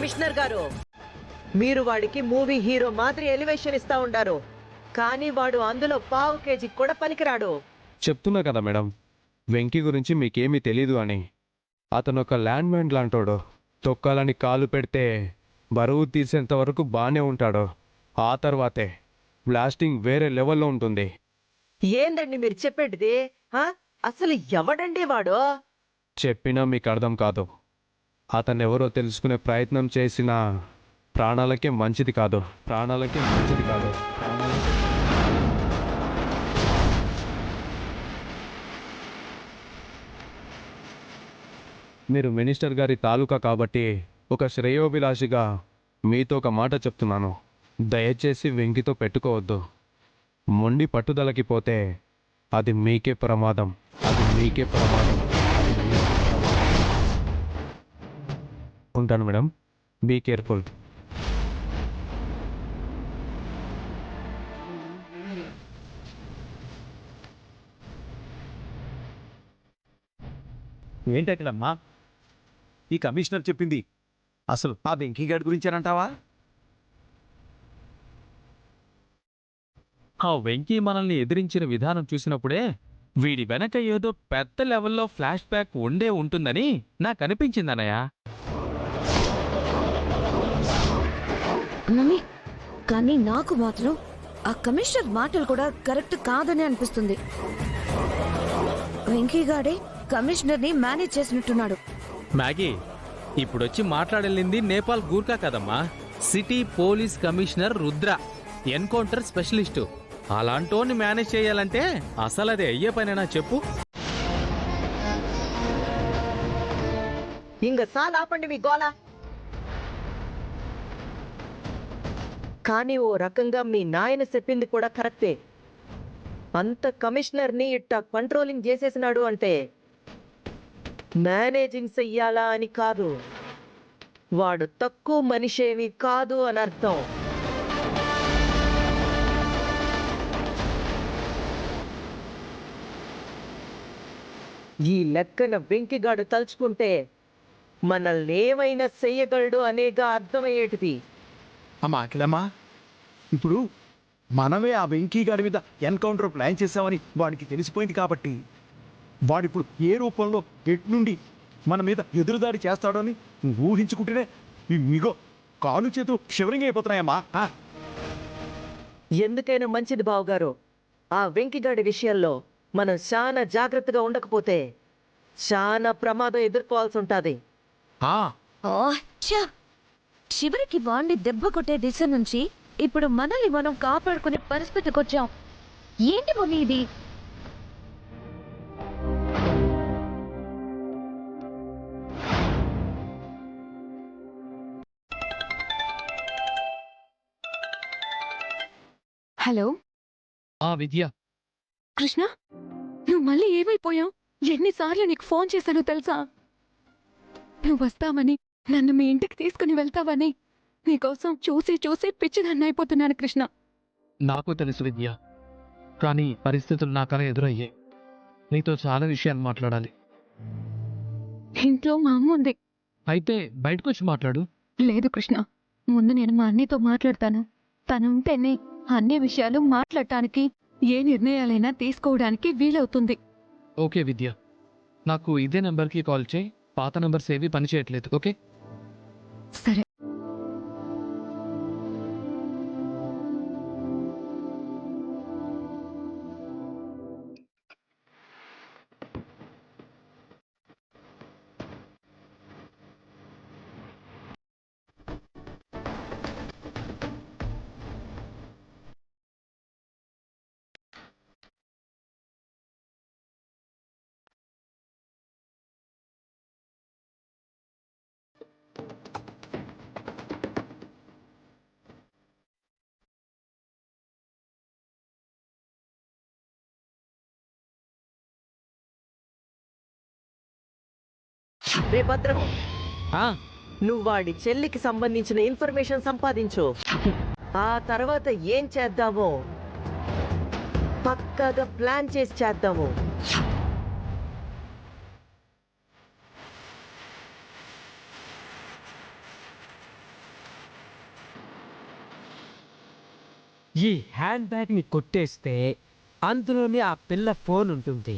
Commissioner గారు, మీరు వాడికి మూవీ హీరో మాదిరి ఎలివేషన్ ఇస్తా ఉండారు, కానీ వాడు అందులో పావు కేజీ కూడా పనికిరాడు. చెప్తున్నా కదా మేడం, వెంకీ గురించి మీకేమీ తెలీదు అని. అతను ఒక ల్యాండ్ మ్యాన్ లాంటోడు. తొక్కాలని కాలు పెడితే బరువు తీసేంత వరకు బాగానే ఉంటాడు. ఆ తర్వాతే బ్లాస్టింగ్ వేరే లెవెల్లో ఉంటుంది. ఏందండి మీరు చెప్పేటిది? అసలు ఎవడండి వాడు? చెప్పినా మీకు అర్థం కాదు. అతనెవరో తెలుసుకునే ప్రయత్నం చేసినా ప్రాణాలకే మంచిది కాదు. మీరు మినిస్టర్ గారి తాలూకా కాబట్టి ఒక శ్రేయోభిలాషిగా మీతో ఒక మాట చెప్తున్నాను. దయచేసి వెంకితో పెట్టుకోవద్దు. మొండి పట్టుదలకి పోతే అది మీకే ప్రమాదం. ఉంటాను మేడం, బీ కేర్ఫుల్. ఏంటమ్మా ఈ కమిషనర్ చెప్పింది అసలు ఆ వెంకీగాడి గురించేనంటావా? ఆ వెంకీ మనల్ని ఎదిరించిన విధానం చూసినప్పుడే వీడి వెనక ఏదో పెద్ద లెవెల్లో ఫ్లాష్ బ్యాక్ ఉండే ఉంటుందని నాకు అనిపించిందన్నయ్య. మమ్మీ, కానీ నాకు మాత్రం ఆ కమిషనర్ మాటలు కూడా కరెక్ట్ కాదని అనిపిస్తుంది. వెంకీగాడే కమిషనర్ని మేనేజ్ చేసినట్టున్నాడు. మ్యాగీ, ఇప్పుడొచ్చి మాట్లాడెళ్ళింది నేపాల్ గూర్ఖా కదమ్మా, city police commissioner Rudra, encounter specialist. అలాంటోని మేనేజ్ చేయాలంటే అసలు అది అయ్యే పనేనా చెప్పు? ఇంక సాల్ ఆపండి మీ గోల. కానీ ఓ రకంగా మీ నాయన చెప్పింది కూడా కరెక్టే. అంత కమిషనర్ని ఇట్టా కంట్రోలింగ్ చేసేసినాడు అంటే మేనేజింగ్ చెయ్యాలా అని కాదు, వాడు తక్కువ మనిషేవి కాదు అని అర్థం. ఈ లెక్కన వెంకిగాడు తలుచుకుంటే మనల్ని ఏమైనా చెయ్యగలడు అనేగా అర్థమయ్యేటిది. మాటలమ్మా, ఇప్పుడు మనమే ఆ వెంకీగాడి మీద ఎన్కౌంటర్ ప్లాన్ చేసామని వాడికి తెలిసిపోయింది కాబట్టి వాడిప్పుడు ఏ రూపంలో ఎట్నుండి మన మీద ఎదురుదాడి చేస్తాడని ఊహించుకుంటేనే మిగో కాలు చేతులు షివరింగ్ అయిపోతున్నాయమ్మా. ఎందుకైనా మంచిది బావగారు, ఆ వెంకిగాడి విషయంలో మనం చాలా జాగ్రత్తగా ఉండకపోతే చాలా ప్రమాదం ఎదుర్కోవాల్సి ఉంటుంది. చివరికి వాణ్ణి దెబ్బ కొట్టే దిశ నుంచి ఇప్పుడు మనల్ని మనం కాపాడుకునే పరిస్థితికి వచ్చాం. ఏంటి మమ్మీ ఇది? హలో విద్య, కృష్ణ, నువ్వు మళ్ళీ ఏమైపోయావు? ఎన్నిసార్లు నీకు ఫోన్ చేశానో తెలుసా? నువ్వు వస్తావని, నన్ను మీ ఇంటికి తీసుకుని వెళ్తావని నీకోసం చూసి చూసి పిచ్చిదాన్ని అయిపోతున్నాను కృష్ణ. నాకు తెలుసు విద్య, కానీ పరిస్థితులు నాకలా ఎదురయ్యాయి. నీతో చాలా విషయాలు మాట్లాడాలి. ఇంట్లో మా అమ్మ ఉంది. అయితే బయటకు వచ్చి మాట్లాడు. లేదు కృష్ణ, ముందు నేను మా అన్నయ్యతో మాట్లాడతాను. తను ఉంటేనే అన్ని విషయాలు మాట్లాడటానికి, ఏ నిర్ణయాలైనా తీసుకోవడానికి వీలవుతుంది. ఓకే విద్య, నాకు ఇదే నెంబర్కి కాల్ చేయి. పాత నెంబర్స్ ఏవి పనిచేయట్లేదు. ఓకే సరే. రే భద్రం, నువ్వు వాడి చెల్లికి సంబంధించిన ఇన్ఫర్మేషన్ సంపాదించు. ఆ తర్వాత ఏం చేద్దామో పక్కాగా ప్లాన్ చేసి చేద్దాము. ఈ హ్యాండ్ బ్యాగ్ని కొట్టేస్తే అందులోనే ఆ పిల్ల ఫోన్ ఉంటుంది.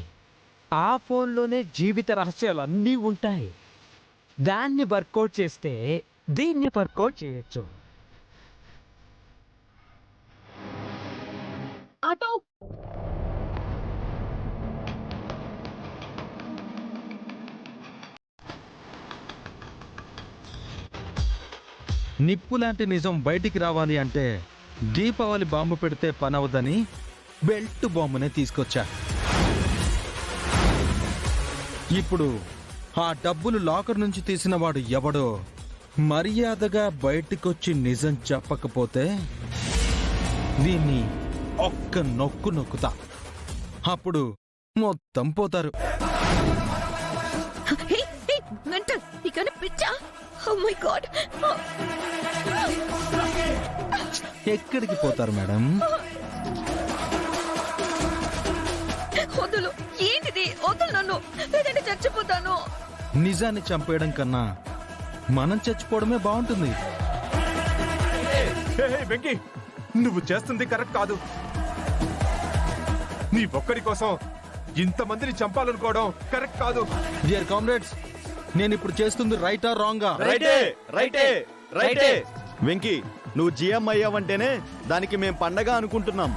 ఆ ఫోన్లోనే జీవిత రహస్యాలు అన్నీ ఉంటాయి. దాన్ని వర్కౌట్ చేస్తే దీన్ని వర్కౌట్ చేయొచ్చు. ఆటో నిప్పు లాంటి నిజం బయటికి రావాలి అంటే దీపావళి బాంబు పెడితే పనవదని బెల్ట్ బాంబునే తీసుకొచ్చా. ఇప్పుడు ఆ డబ్బులు లాకర్ నుంచి తీసిన వాడు ఎవడో మర్యాదగా బయటికొచ్చి నిజం చెప్పకపోతే దీన్ని ఒక్క నొక్కు నొక్కుతా. అప్పుడు మొత్తం పోతారు. మెంటల్ ఇకనే పిచ్చా. Oh my god. ఎక్కడికి పోతారు మేడం? వదులు. ఏంటిది? వదులు నన్ను, లేదంటే చచ్చిపోతాను. నిజాన్ని చంపేయడం కన్నా మనం చచ్చిపోవడమే బాగుంటుంది. వెంకీ, నువ్వు చేస్తుంది కరెక్ట్ కాదు. నీ ఒక్కడి కోసం ఇంతమందిని చంపాలనుకోవడం కరెక్ట్ కాదు. డియర్ కామ్రేడ్స్, నేను ఇప్పుడు చేస్తుంది రైటా రాంగా? రైటే. వెంకీ, నువ్వు జిఎం అయ్యావంటేనే దానికి మేం పండగ అనుకుంటున్నాం.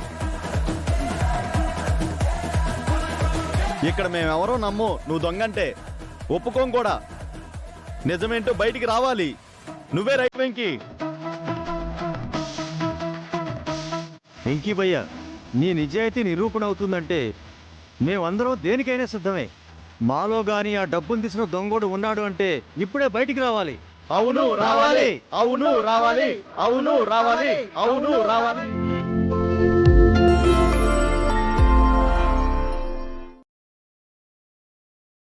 ఇక్కడ మేమెవరో నమ్మో, నువ్వు దొంగంటే ఒప్పుకోం కూడా. నిజమేంటో బయటికి రావాలి. నువ్వే రైట్ వెంకీ. వెంకీ భయ్య, నీ నిజాయితీ నిరూపణ అవుతుందంటే మేమందరం దేనికైనా సిద్ధమే. మాలో గాని ఆ డబ్బును తీసిన దొంగోడు ఉన్నాడు అంటే ఇప్పుడే బయటికి రావాలి. అవును రావాలి, అవును రావాలి, అవును రావాలి, అవును రావాలి.